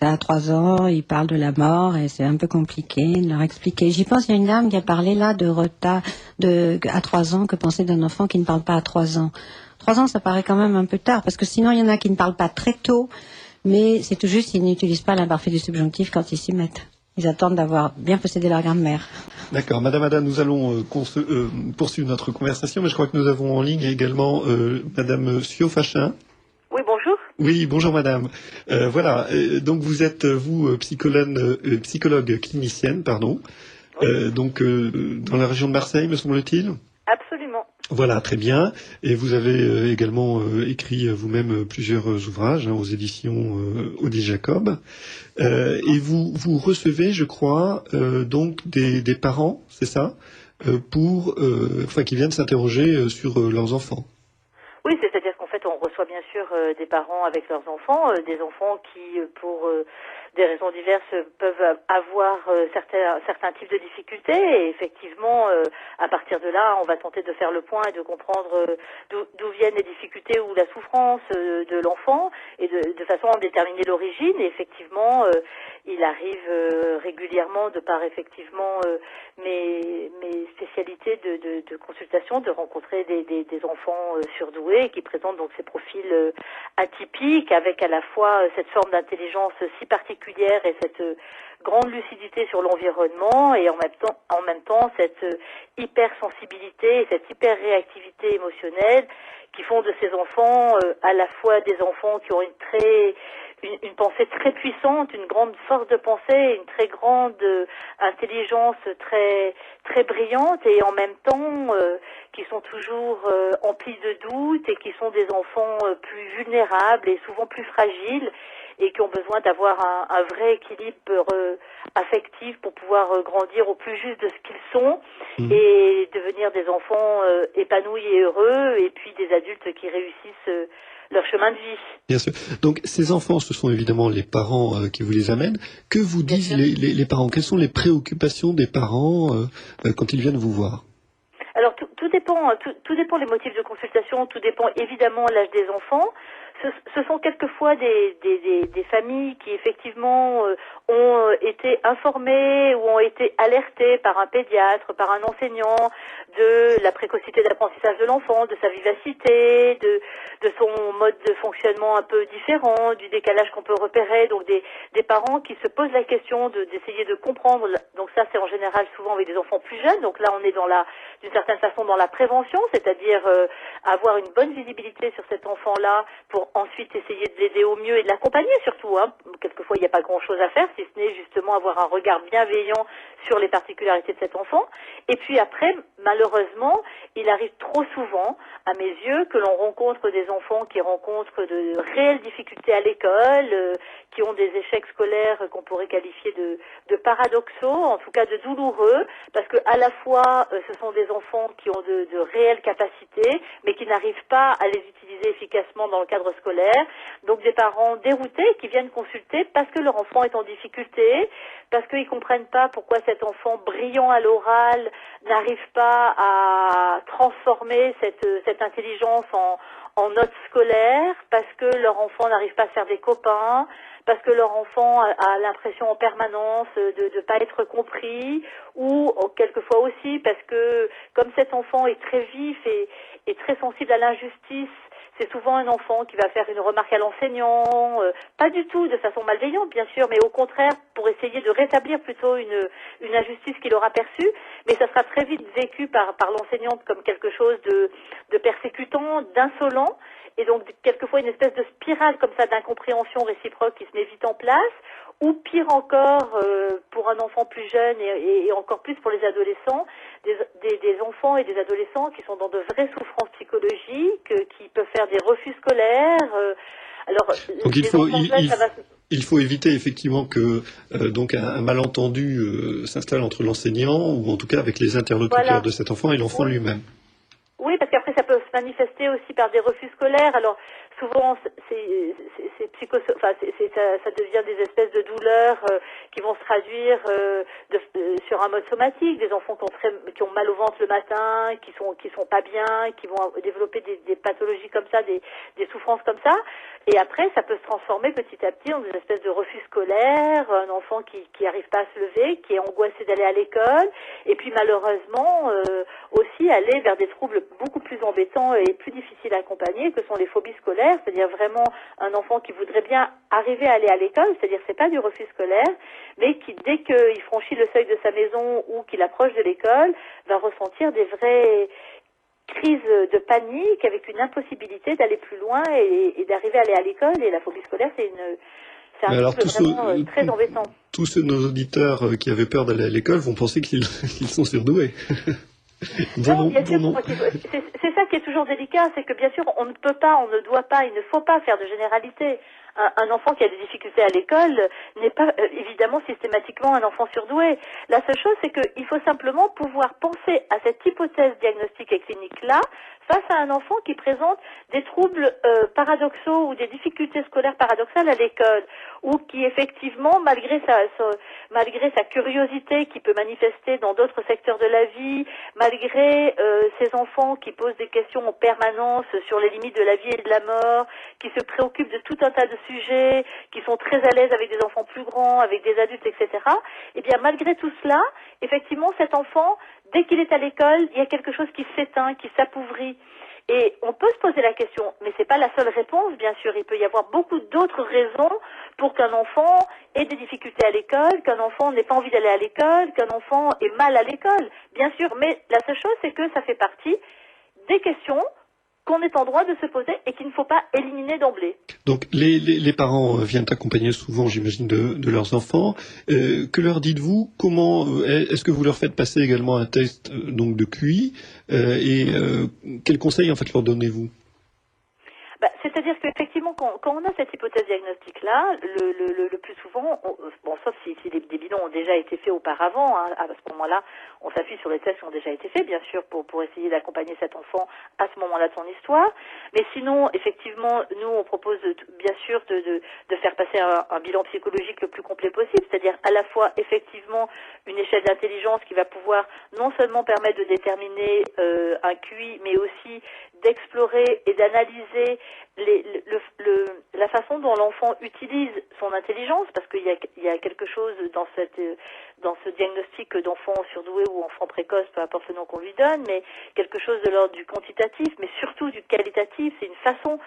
Ça a 3 ans, ils parlent de la mort et c'est un peu compliqué de leur expliquer. J'y pense, il y a une dame qui a parlé là de retard à 3 ans, que penser d'un enfant qui ne parle pas à 3 ans. 3 ans, ça paraît quand même un peu tard, parce que sinon il y en a qui ne parlent pas très tôt, mais c'est tout juste, ils n'utilisent pas l'imparfait du subjonctif quand ils s'y mettent. Ils attendent d'avoir bien possédé leur grammaire. D'accord. Madame Ada, nous allons poursuivre notre conversation, mais je crois que nous avons en ligne également Madame Siofachin. Oui, bonjour. Oui, bonjour Madame. Voilà, donc vous êtes, vous, psychologue clinicienne, pardon, Oui. Dans la région de Marseille, me semble-t-il. Absolument. Voilà, très bien. Et vous avez également écrit vous-même plusieurs ouvrages aux éditions Odile Jacob. Et vous recevez, je crois, donc des parents, c'est ça, qui viennent s'interroger sur leurs enfants. Oui, c'est-à-dire qu'en fait, on reçoit bien sûr des parents avec leurs enfants, des enfants qui, pour des raisons diverses, peuvent avoir certains types de difficultés. Et effectivement, à partir de là, on va tenter de faire le point et de comprendre d'où viennent les difficultés ou la souffrance de l'enfant, et de façon à en déterminer l'origine. Et effectivement, il arrive régulièrement, de par effectivement mes spécialités de consultation, de rencontrer des enfants surdoués qui présentent donc ces profils atypiques, avec à la fois cette forme d'intelligence si particulière et cette grande lucidité sur l'environnement, et en même temps cette hypersensibilité et cette hyperréactivité émotionnelle qui font de ces enfants à la fois des enfants qui ont une pensée très puissante, une grande force de pensée, une très grande intelligence très très brillante, et en même temps qui sont toujours emplis de doutes, et qui sont des enfants plus vulnérables et souvent plus fragiles, et qui ont besoin d'avoir un vrai équilibre affectif pour pouvoir grandir au plus juste de ce qu'ils sont, et devenir des enfants épanouis et heureux, et puis des adultes qui réussissent leur chemin de vie. Bien sûr. Donc ces enfants, ce sont évidemment les parents qui vous les amènent. Que vous disent les parents? Quelles sont les préoccupations des parents quand ils viennent vous voir? Alors tout dépend les motifs de consultation, tout dépend évidemment l'âge des enfants. Ce sont quelquefois des familles qui effectivement ont été informées ou ont été alertées par un pédiatre, par un enseignant, de la précocité d'apprentissage de l'enfant, de sa vivacité, de son mode de fonctionnement un peu différent, du décalage qu'on peut repérer. Donc des parents qui se posent la question d'essayer de comprendre. Donc ça, c'est en général souvent avec des enfants plus jeunes. Donc là, on est d'une certaine façon dans la prévention, c'est-à-dire avoir une bonne visibilité sur cet enfant-là pour ensuite essayer de l'aider au mieux et de l'accompagner surtout. Quelquefois, il n'y a pas grand-chose à faire, si ce n'est justement avoir un regard bienveillant sur les particularités de cet enfant. Et puis après, malheureusement, il arrive trop souvent, à mes yeux, que l'on rencontre des enfants qui rencontrent de réelles difficultés à l'école, qui ont des échecs scolaires qu'on pourrait qualifier de paradoxaux, en tout cas de douloureux, parce que à la fois, ce sont des enfants qui ont de réelles capacités, mais qui n'arrivent pas à les utiliser efficacement dans le cadre scolaire. Donc des parents déroutés qui viennent consulter parce que leur enfant est en difficulté, parce qu'ils comprennent pas pourquoi cet enfant brillant à l'oral n'arrive pas à transformer cette intelligence en notes scolaires, parce que leur enfant n'arrive pas à se faire des copains, parce que leur enfant a l'impression en permanence de ne pas être compris, ou quelquefois aussi parce que comme cet enfant est très vif et très sensible à l'injustice, c'est souvent un enfant qui va faire une remarque à l'enseignant, pas du tout de façon malveillante bien sûr, mais au contraire pour essayer de rétablir plutôt une injustice qu'il aura perçue, mais ça sera très vite vécu par l'enseignante comme quelque chose de persécutant, d'insolent, et donc quelquefois une espèce de spirale comme ça d'incompréhension réciproque qui se met vite en place, ou pire encore pour un enfant plus jeune et encore plus pour les adolescents, des enfants et des adolescents qui sont dans de vraies souffrances psychologiques, qui peuvent faire des refus scolaires. Donc il faut éviter effectivement que donc un malentendu s'installe entre l'enseignant, ou en tout cas avec les interlocuteurs de cet enfant et l'enfant lui-même. Oui, parce qu'après ça peut se manifester aussi par des refus scolaires. Alors souvent, ça devient des espèces de douleurs qui vont se traduire sur un mode somatique. Des enfants qui ont mal au ventre le matin, qui sont pas bien, qui vont développer des pathologies comme ça, des souffrances comme ça. Et après, ça peut se transformer petit à petit en des espèces de refus scolaire, un enfant qui arrive pas à se lever, qui est angoissé d'aller à l'école, et puis malheureusement aussi aller vers des troubles beaucoup plus embêtants et plus difficiles à accompagner, que sont les phobies scolaires, c'est-à-dire vraiment un enfant qui voudrait bien arriver à aller à l'école, c'est-à-dire c'est pas du refus scolaire, mais qui dès qu'il franchit le seuil de sa maison ou qu'il approche de l'école, va ressentir des vraies crise de panique avec une impossibilité d'aller plus loin et d'arriver à aller à l'école. Et la phobie scolaire, c'est un trouble vraiment très embêtant. Tous nos auditeurs qui avaient peur d'aller à l'école vont penser qu'ils sont surdoués. Non, bien sûr, c'est ça qui est toujours délicat, c'est que bien sûr, on ne peut pas, on ne doit pas, il ne faut pas faire de généralité. Un enfant qui a des difficultés à l'école n'est pas évidemment systématiquement un enfant surdoué. La seule chose, c'est qu'il faut simplement pouvoir penser à cette hypothèse diagnostique et clinique-là face à un enfant qui présente des troubles paradoxaux ou des difficultés scolaires paradoxales à l'école, ou qui effectivement, malgré sa curiosité qui peut manifester dans d'autres secteurs de la vie, malgré ces enfants qui posent des questions en permanence sur les limites de la vie et de la mort, qui se préoccupent de tout un tas de sujets, qui sont très à l'aise avec des enfants plus grands, avec des adultes, etc. Eh bien, malgré tout cela, effectivement, cet enfant, dès qu'il est à l'école, il y a quelque chose qui s'éteint, qui s'appauvrit. Et on peut se poser la question, mais c'est pas la seule réponse, bien sûr. Il peut y avoir beaucoup d'autres raisons pour qu'un enfant ait des difficultés à l'école, qu'un enfant n'ait pas envie d'aller à l'école, qu'un enfant ait mal à l'école, bien sûr. Mais la seule chose, c'est que ça fait partie des questions qu'on est en droit de se poser et qu'il ne faut pas éliminer d'emblée. Donc les parents viennent accompagner souvent, j'imagine, de leurs enfants. Que leur dites-vous? Comment est-ce que vous leur faites passer également un test donc de QI et quels conseils en fait leur donnez-vous? C'est-à-dire qu'effectivement, quand on a cette hypothèse diagnostique-là, le plus souvent, sauf si des bilans ont déjà été faits auparavant, hein, à ce moment-là, on s'appuie sur les tests qui ont déjà été faits, bien sûr, pour essayer d'accompagner cet enfant à ce moment-là de son histoire. Mais sinon, effectivement, nous, on propose bien sûr de faire passer un bilan psychologique le plus complet possible, c'est-à-dire à la fois, effectivement, une échelle d'intelligence qui va pouvoir non seulement permettre de déterminer un QI, mais aussi d'explorer et d'analyser la façon dont l'enfant utilise son intelligence, parce qu'il y a quelque chose dans ce diagnostic d'enfant surdoué ou enfant précoce, peu importe le nom qu'on lui donne, mais quelque chose de l'ordre du quantitatif, mais surtout du qualitatif. C'est une façon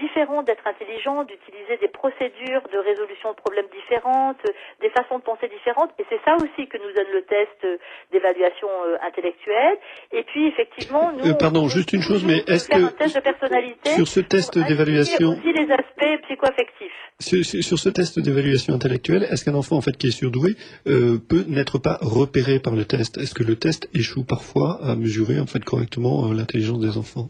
différente d'être intelligent, d'utiliser des procédures de résolution de problèmes différentes, des façons de penser différentes, et c'est ça aussi que nous donne le test d'évaluation intellectuelle. Et puis effectivement, nous pardon, juste une chose, mais est-ce que un test de personnalité sur ce test d'évaluation aussi les aspects psychoaffectifs. Sur ce test d'évaluation intellectuelle, est-ce qu'un enfant en fait qui est surdoué peut n'être pas repéré par le test? Est-ce que le test échoue parfois à mesurer en fait correctement l'intelligence des enfants?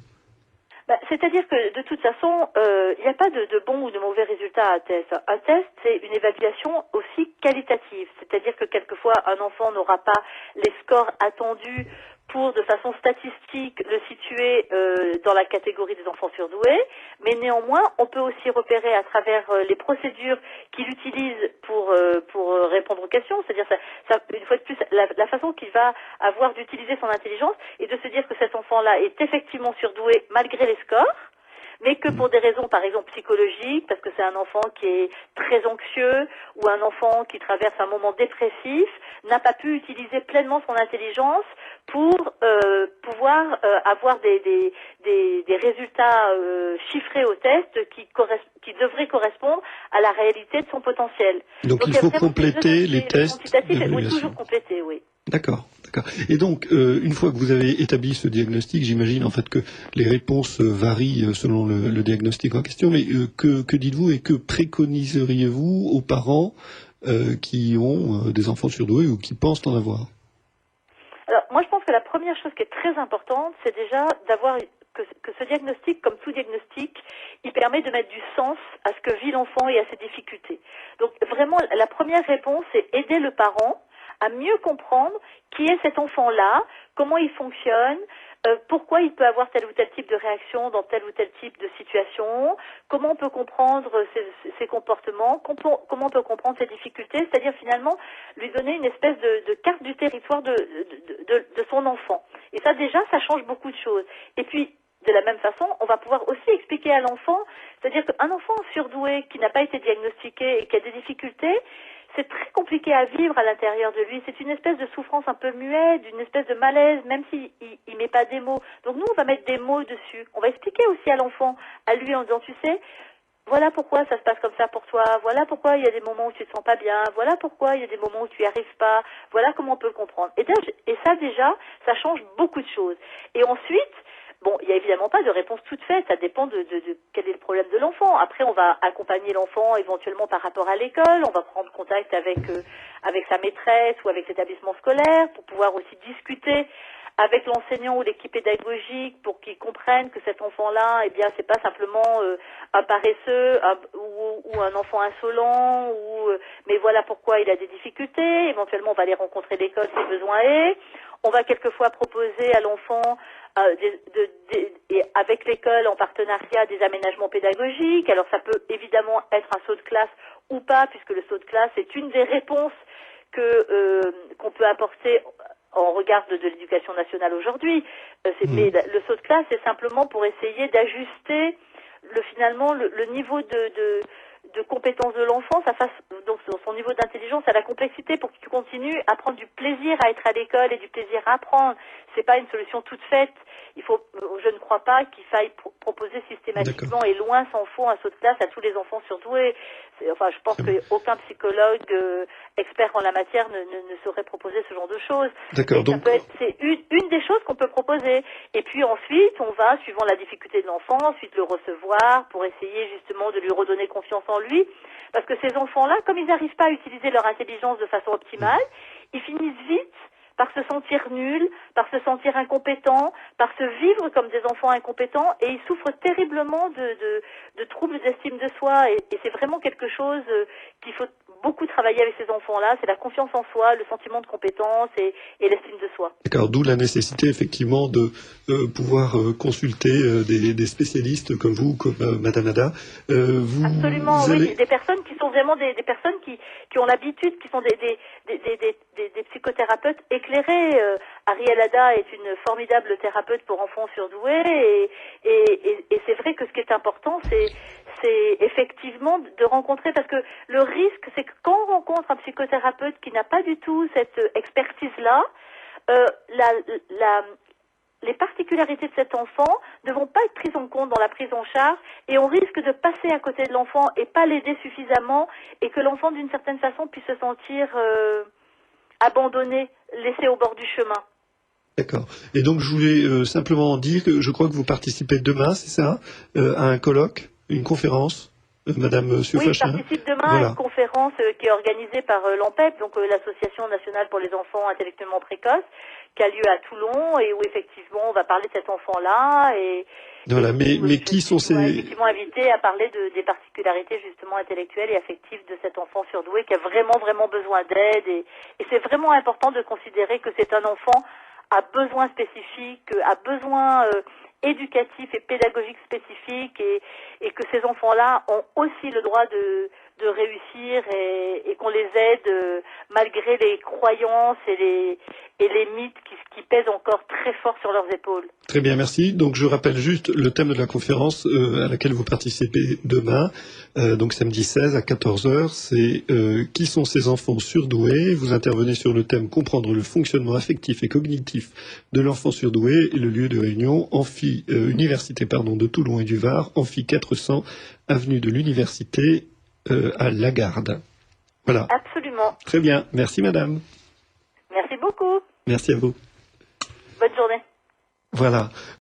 C'est-à-dire que de toute façon, il n'y a pas de bon ou de mauvais résultats à un test. Un test, c'est une évaluation aussi qualitative. C'est-à-dire que quelquefois, un enfant n'aura pas les scores attendus pour, de façon statistique, le situer dans la catégorie des enfants surdoués. Mais néanmoins, on peut aussi repérer à travers les procédures qu'il utilise pour répondre aux questions. C'est-à-dire, une fois de plus, la façon qu'il va avoir d'utiliser son intelligence et de se dire que cet enfant-là est effectivement surdoué malgré les scores, mais que pour des raisons, par exemple, psychologiques, parce que c'est un enfant qui est très anxieux ou un enfant qui traverse un moment dépressif, n'a pas pu utiliser pleinement son intelligence pour pouvoir avoir des résultats chiffrés au test qui devraient correspondre à la réalité de son potentiel. Donc il faut compléter les tests d'évaluation. Oui, toujours compléter, oui. D'accord. Et donc, une fois que vous avez établi ce diagnostic, j'imagine en fait que les réponses varient selon le diagnostic en question, mais que dites-vous et que préconiseriez-vous aux parents qui ont des enfants surdoués ou qui pensent en avoir? Alors, moi je pense que la première chose qui est très importante, c'est déjà d'avoir que ce diagnostic, comme tout diagnostic, il permet de mettre du sens à ce que vit l'enfant et à ses difficultés. Donc vraiment, la première réponse, c'est aider le parent à mieux comprendre qui est cet enfant-là, comment il fonctionne, pourquoi il peut avoir tel ou tel type de réaction dans tel ou tel type de situation, comment on peut comprendre ses comportements, comment on peut comprendre ses difficultés, c'est-à-dire finalement lui donner une espèce de carte du territoire de son enfant. Et ça déjà, ça change beaucoup de choses. Et puis, de la même façon, on va pouvoir aussi expliquer à l'enfant, c'est-à-dire qu'un enfant surdoué qui n'a pas été diagnostiqué et qui a des difficultés, c'est très compliqué à vivre à l'intérieur de lui. C'est une espèce de souffrance un peu muette, une espèce de malaise, même s'il il met pas des mots. Donc nous, on va mettre des mots dessus. On va expliquer aussi à l'enfant, à lui, en disant, tu sais, voilà pourquoi ça se passe comme ça pour toi, voilà pourquoi il y a des moments où tu te sens pas bien, voilà pourquoi il y a des moments où tu n'y arrives pas, voilà comment on peut le comprendre. Et ça déjà, ça change beaucoup de choses. Et ensuite, bon, il n'y a évidemment pas de réponse toute faite, ça dépend de quel est le problème de l'enfant. Après, on va accompagner l'enfant éventuellement par rapport à l'école, on va prendre contact avec sa maîtresse ou avec l'établissement scolaire pour pouvoir aussi discuter avec l'enseignant ou l'équipe pédagogique pour qu'ils comprennent que cet enfant-là, eh bien, c'est pas simplement un paresseux ou un enfant insolent, mais voilà pourquoi il a des difficultés. Éventuellement, on va aller rencontrer l'école si besoin est. On va quelquefois proposer à l'enfant et avec l'école en partenariat des aménagements pédagogiques. Alors ça peut évidemment être un saut de classe ou pas, puisque le saut de classe est une des réponses qu'on peut apporter en regard de l'éducation nationale aujourd'hui. Mais le saut de classe, c'est simplement pour essayer d'ajuster finalement le niveau de compétence de l'enfant, donc son niveau d'intelligence à la complexité pour qu'il continue à prendre du plaisir à être à l'école et du plaisir à apprendre. C'est pas une solution toute faite. Je ne crois pas qu'il faille proposer systématiquement et loin s'en faut un saut de classe à tous les enfants surdoués. Je pense qu'aucun psychologue expert en la matière ne saurait proposer ce genre de choses. D'accord. Donc, c'est une des choses qu'on peut proposer. Et puis ensuite, on va, suivant la difficulté de l'enfant, ensuite le recevoir pour essayer justement de lui redonner confiance en lui. Parce que ces enfants-là, comme ils n'arrivent pas à utiliser leur intelligence de façon optimale, ils finissent vite par se sentir nuls, par se sentir incompétents, par se vivre comme des enfants incompétents, et ils souffrent terriblement de troubles d'estime de soi. Et c'est vraiment quelque chose qu'il faut beaucoup travailler avec ces enfants-là, c'est la confiance en soi, le sentiment de compétence et l'estime de soi. D'accord, d'où la nécessité effectivement de pouvoir consulter des spécialistes comme vous, comme Madame Ada. Absolument, oui, des personnes qui sont vraiment des personnes qui ont l'habitude, qui sont des psychothérapeutes éclairés. Ariel Ada est une formidable thérapeute pour enfants surdoués et c'est vrai que ce qui est important, c'est effectivement de rencontrer, parce que le risque, c'est que quand on rencontre un psychothérapeute qui n'a pas du tout cette expertise-là, les particularités de cet enfant ne vont pas être prises en compte dans la prise en charge et on risque de passer à côté de l'enfant et pas l'aider suffisamment et que l'enfant, d'une certaine façon, puisse se sentir abandonné, laissé au bord du chemin. D'accord. Et donc, je voulais simplement dire que je crois que vous participez demain, c'est ça, à un colloque, une conférence, Madame Siofachin. Oui, je participe demain à une conférence qui est organisée par l'ANPEP, donc l'Association nationale pour les enfants intellectuellement précoces, qui a lieu à Toulon et où effectivement on va parler de cet enfant-là voilà, mais qui sont ces... effectivement invité à parler des particularités justement intellectuelles et affectives de cet enfant surdoué qui a vraiment vraiment besoin d'aide et c'est vraiment important de considérer que c'est un enfant à besoins spécifiques, à besoins éducatifs et pédagogiques spécifiques et que ces enfants-là ont aussi le droit de réussir et qu'on les aide malgré les croyances et les mythes qui pèsent encore très fort sur leurs épaules. Très bien, merci. Donc je rappelle juste le thème de la conférence à laquelle vous participez demain, donc samedi 16 à 14h, c'est qui sont ces enfants surdoués. Vous intervenez sur le thème comprendre le fonctionnement affectif et cognitif de l'enfant surdoué et le lieu de réunion, université de Toulon et du Var, amphi 400, avenue de l'Université à Lagarde. Voilà. Absolument. Très bien. Merci, madame. Merci beaucoup. Merci à vous. Bonne journée. Voilà.